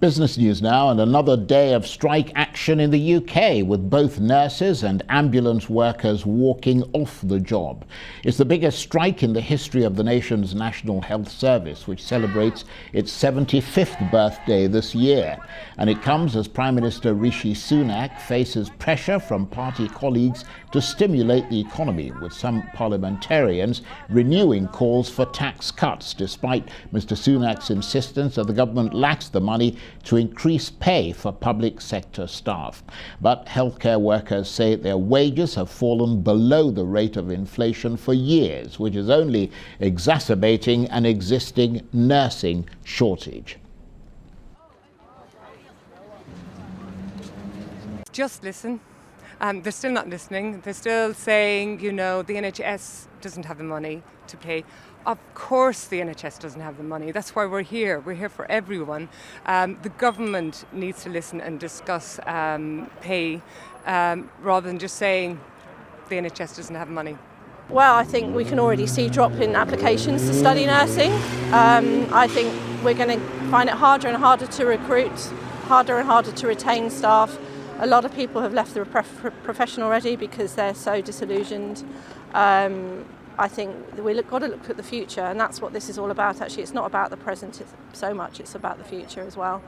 Business news now, and another day of strike action in the UK, with both nurses and ambulance workers walking off the job. It's the biggest strike in the history of the nation's National Health Service, which celebrates its 75th birthday this year. And it comes as Prime Minister Rishi Sunak faces pressure from party colleagues to stimulate the economy, with some parliamentarians renewing calls for tax cuts, despite Mr. Sunak's insistence that the government lacks the money to increase pay for public sector staff. But healthcare workers say their wages have fallen below the rate of inflation for years, which is only exacerbating an existing nursing shortage. Just listen. They're still not listening. They're still saying, you know, the NHS doesn't have the money to pay. Of course the NHS doesn't have the money. That's why we're here. We're here for everyone. The government needs to listen and discuss pay rather than just saying the NHS doesn't have money. Well, I think we can already see a drop in applications to study nursing. I think we're going to find it harder and harder to recruit, harder and harder to retain staff. A lot of people have left the profession already because they're so disillusioned. I think we've got to look at the future, and that's what this is all about. Actually, it's not about the present so much, it's about the future as well.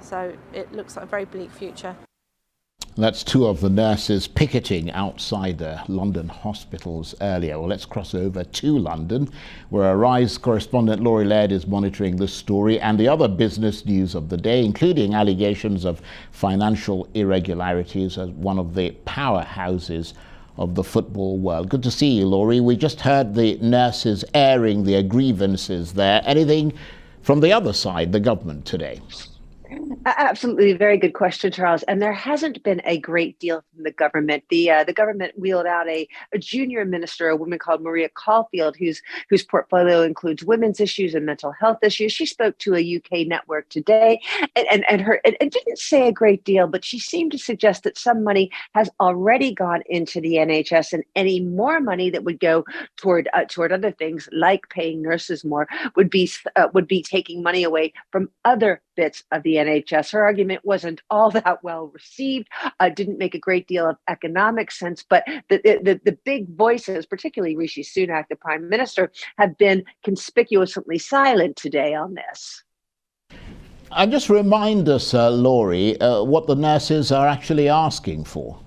So it looks like a very bleak future. That's two of the nurses picketing outside London hospitals earlier. Well, let's cross over to London, where our Rise correspondent Laurie Laird is monitoring this story and the other business news of the day, including allegations of financial irregularities as one of the powerhouses of the football world. Good to see you, Laurie. We just heard the nurses airing their grievances there. Anything from the other side, the government, today? Absolutely. Very good question, Charles. And there hasn't been a great deal from the government. The government wheeled out a junior minister, a woman called Maria Caulfield, whose portfolio includes women's issues and mental health issues. She spoke to a UK network today and didn't say a great deal, but she seemed to suggest that some money has already gone into the NHS, and any more money that would go toward other things like paying nurses more would be taking money away from other bits of the NHS. Her argument wasn't all that well received, didn't make a great deal of economic sense, but the big voices, particularly Rishi Sunak, the Prime Minister, have been conspicuously silent today on this. And just remind us, Laurie, what the nurses are actually asking for.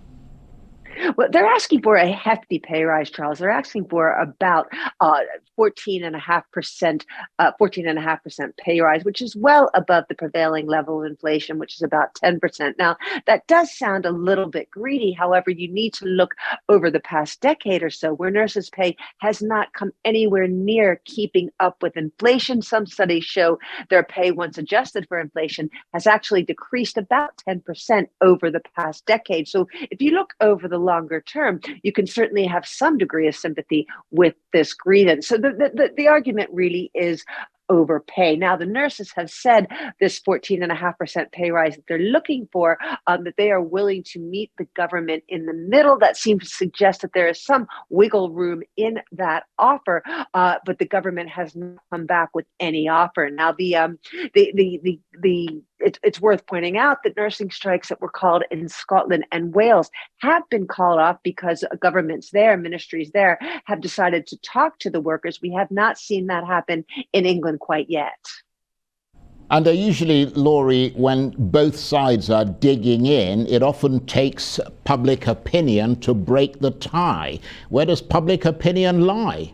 Well, they're asking for a hefty pay rise, Charles. They're asking for about 14.5% pay rise, which is well above the prevailing level of inflation, which is about 10%. Now, that does sound a little bit greedy. However, you need to look over the past decade or so, where nurses' pay has not come anywhere near keeping up with inflation. Some studies show their pay, once adjusted for inflation, has actually decreased about 10% over the past decade. So if you look over the longer term, you can certainly have some degree of sympathy with this grievance. So the argument really is overpay. Now, the nurses have said this 14.5% pay rise that they're looking for, that they are willing to meet the government in the middle. That seems to suggest that there is some wiggle room in that offer, but the government has not come back with any offer. Now, it's worth pointing out that nursing strikes that were called in Scotland and Wales have been called off because governments there, ministries there, have decided to talk to the workers. We have not seen that happen in England quite yet. And usually, Laurie, when both sides are digging in, it often takes public opinion to break the tie. Where does public opinion lie?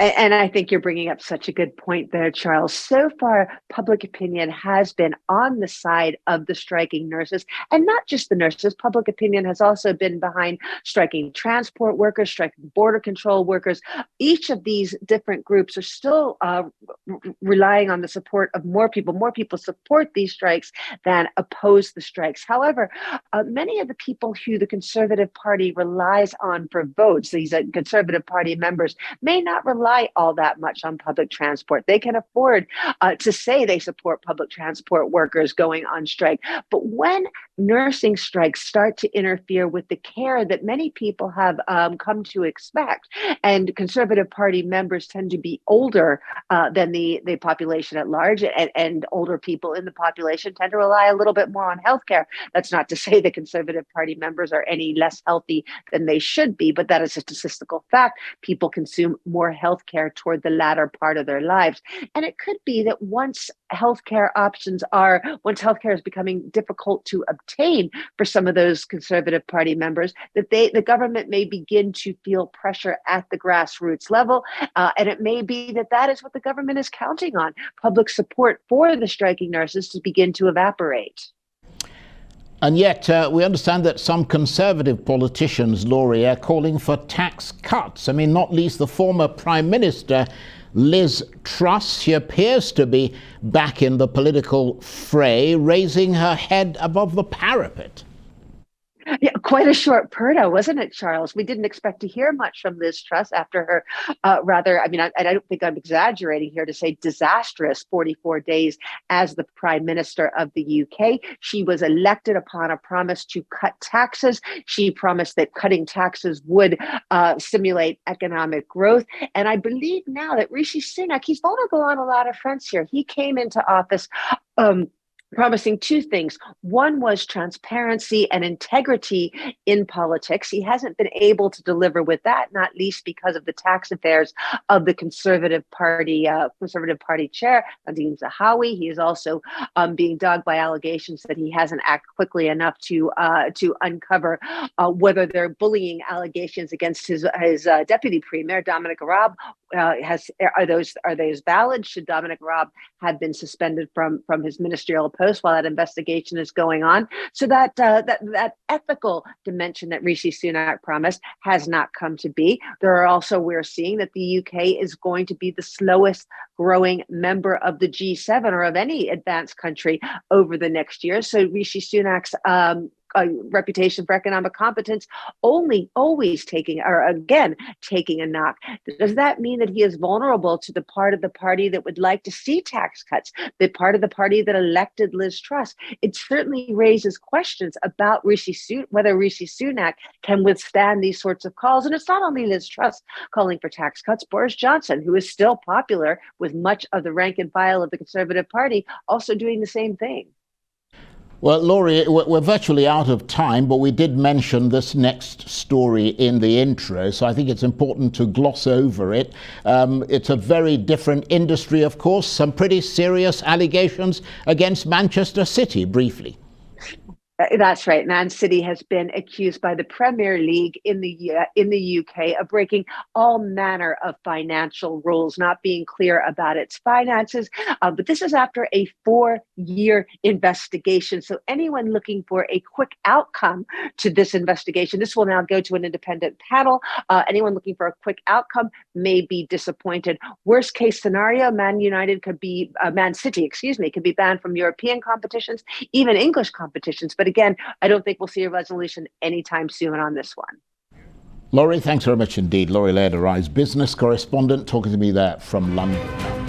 And I think you're bringing up such a good point there, Charles. So far, public opinion has been on the side of the striking nurses, and not just the nurses. Public opinion has also been behind striking transport workers, striking border control workers. Each of these different groups are still relying on the support of more people. More people support these strikes than oppose the strikes. However, many of the people who the Conservative Party relies on for votes, these Conservative Party members, may not rely rely all that much on public transport. They can afford to say they support public transport workers going on strike. But when nursing strikes start to interfere with the care that many people have come to expect, and Conservative Party members tend to be older than the population at large, and older people in the population tend to rely a little bit more on healthcare. That's not to say the Conservative Party members are any less healthy than they should be, but that is a statistical fact. People consume more healthcare toward the latter part of their lives. And it could be that once healthcare is becoming difficult to obtain for some of those Conservative Party members, that the government may begin to feel pressure at the grassroots level. And it may be that is what the government is counting on, public support for the striking nurses to begin to evaporate. And yet, we understand that some Conservative politicians, Laurie, are calling for tax cuts. I mean, not least the former Prime Minister, Liz Truss. She appears to be back in the political fray, raising her head above the parapet. Yeah, quite a short purdah, wasn't it, Charles? We didn't expect to hear much from Liz Truss after her I don't think I'm exaggerating here to say disastrous 44 days as the Prime Minister of the UK. She was elected upon a promise to cut taxes. She promised that cutting taxes would stimulate economic growth. And I believe now that Rishi Sunak, he's vulnerable on a lot of fronts here. He came into office promising two things. One was transparency and integrity in politics. He hasn't been able to deliver with that, not least because of the tax affairs of the Conservative Party chair, Nadhim Zahawi. He is also being dogged by allegations that he hasn't acted quickly enough to uncover whether they're bullying allegations against his deputy premier, Dominic Raab. Are those valid? Should Dominic Raab have been suspended from his ministerial post while that investigation is going on? So that ethical dimension that Rishi Sunak promised has not come to be. We're seeing that the UK is going to be the slowest growing member of the G7 or of any advanced country over the next year. So Rishi Sunak's reputation for economic competence always taking a knock. Does that mean that he is vulnerable to the part of the party that would like to see tax cuts, the part of the party that elected Liz Truss? It certainly raises questions about whether Rishi Sunak can withstand these sorts of calls. And it's not only Liz Truss calling for tax cuts. Boris Johnson, who is still popular with much of the rank and file of the Conservative Party, also doing the same thing. Well, Laurie, we're virtually out of time, but we did mention this next story in the intro, so I think it's important to gloss over it. It's a very different industry, of course. Some pretty serious allegations against Manchester City, briefly. That's right. Man City has been accused by the Premier League in the UK of breaking all manner of financial rules, not being clear about its finances. But this is after a 4-year investigation. So anyone looking for a quick outcome to this investigation, this will now go to an independent panel. Anyone looking for a quick outcome may be disappointed. Worst case scenario, Man City, could be banned from European competitions, even English competitions. But again, I don't think we'll see a resolution anytime soon on this one. Laurie, thanks very much indeed. Laurie Laird, Arise business correspondent, talking to me there from London.